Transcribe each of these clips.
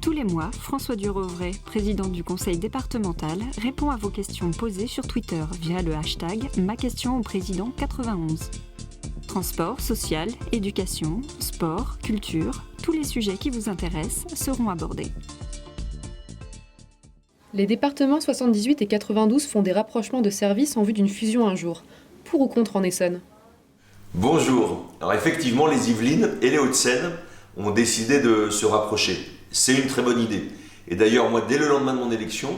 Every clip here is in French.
Tous les mois, François Durovray, président du conseil départemental, répond à vos questions posées sur Twitter via le hashtag #MaQuestionAuPrésident91. Transport, social, éducation, sport, culture, tous les sujets qui vous intéressent seront abordés. Les départements 78 et 92 font des rapprochements de services en vue d'une fusion un jour. Pour ou contre en Essonne ? Bonjour. Alors effectivement, les Yvelines et les Hauts-de-Seine ont décidé de se rapprocher. C'est une très bonne idée. Et d'ailleurs, moi, dès le lendemain de mon élection,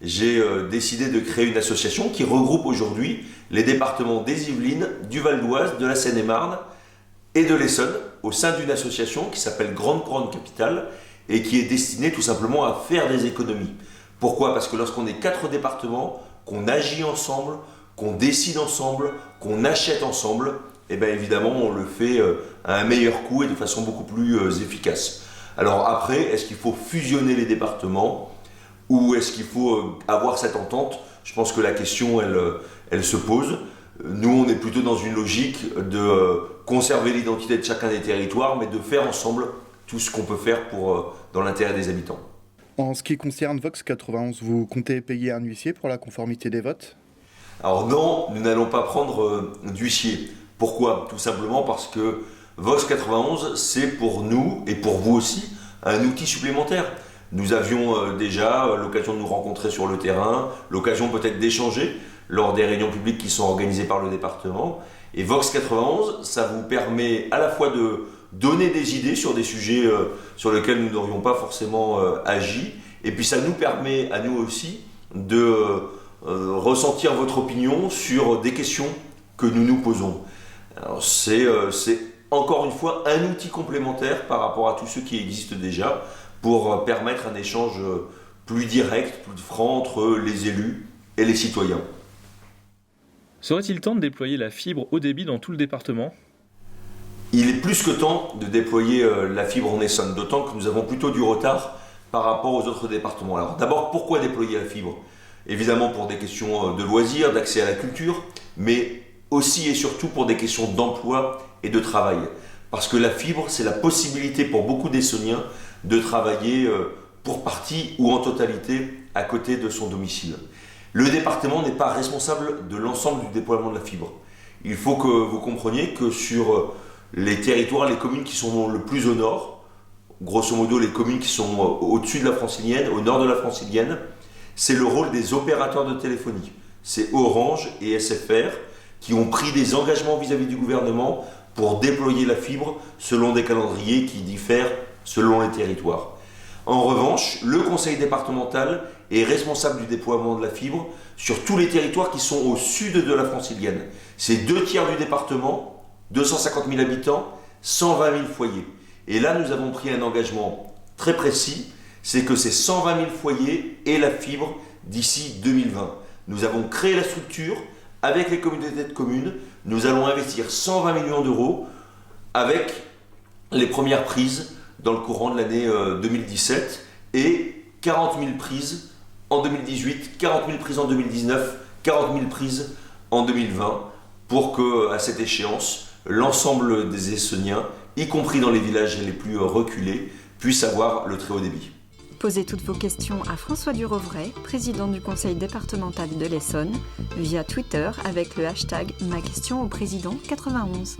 j'ai décidé de créer une association qui regroupe aujourd'hui les départements des Yvelines, du Val d'Oise, de la Seine-et-Marne et de l'Essonne au sein d'une association qui s'appelle Grande Couronne Capitale et qui est destinée tout simplement à faire des économies. Pourquoi ? Parce que lorsqu'on est 4 départements, qu'on agit ensemble, qu'on décide ensemble, qu'on achète ensemble, et bien évidemment on le fait à un meilleur coût et de façon beaucoup plus efficace. Alors après, est-ce qu'il faut fusionner les départements ou est-ce qu'il faut avoir cette entente ? Je pense que la question elle se pose. Nous on est plutôt dans une logique de conserver l'identité de chacun des territoires mais de faire ensemble tout ce qu'on peut faire dans l'intérêt des habitants. En ce qui concerne Vox 91, vous comptez payer un huissier pour la conformité des votes ? Alors non, nous n'allons pas prendre d'huissier. Pourquoi ? Tout simplement parce que Vox 91, c'est pour nous et pour vous aussi un outil supplémentaire. Nous avions déjà l'occasion de nous rencontrer sur le terrain, l'occasion peut-être d'échanger lors des réunions publiques qui sont organisées par le département. Et Vox 91, ça vous permet à la fois de donner des idées sur des sujets sur lesquels nous n'aurions pas forcément agi, et puis ça nous permet à nous aussi de ressentir votre opinion sur des questions que nous nous posons. Alors c'est encore une fois un outil complémentaire par rapport à tous ceux qui existent déjà pour permettre un échange plus direct, plus franc entre les élus et les citoyens. Serait-il temps de déployer la fibre haut débit dans tout le département ? Il est plus que temps de déployer la fibre en Essonne, d'autant que nous avons plutôt du retard par rapport aux autres départements. Alors d'abord, pourquoi déployer la fibre ? Évidemment pour des questions de loisirs, d'accès à la culture, mais aussi et surtout pour des questions d'emploi et de travail. Parce que la fibre, c'est la possibilité pour beaucoup d'Essonniens de travailler pour partie ou en totalité à côté de son domicile. Le département n'est pas responsable de l'ensemble du déploiement de la fibre. Il faut que vous compreniez que sur les territoires, les communes qui sont le plus au nord, grosso modo les communes qui sont au-dessus de la Francilienne, au nord de la Francilienne, c'est le rôle des opérateurs de téléphonie. C'est Orange et SFR qui ont pris des engagements vis-à-vis du gouvernement pour déployer la fibre selon des calendriers qui diffèrent selon les territoires. En revanche, le conseil départemental est responsable du déploiement de la fibre sur tous les territoires qui sont au sud de la Francilienne. C'est 2/3 du département, 250 000 habitants, 120 000 foyers. Et là, nous avons pris un engagement très précis, c'est que ces 120 000 foyers aient la fibre d'ici 2020. Nous avons créé la structure avec les communautés de communes. Nous allons investir 120 millions d'euros avec les premières prises dans le courant de l'année 2017 et 40 000 prises en 2018, 40 000 prises en 2019, 40 000 prises en 2020 pour qu'à cette échéance, l'ensemble des Essonniens, y compris dans les villages les plus reculés, puissent avoir le très haut débit. Posez toutes vos questions à François Durovray, président du conseil départemental de l'Essonne, via Twitter avec le hashtag #MaQuestionAuPrésident91.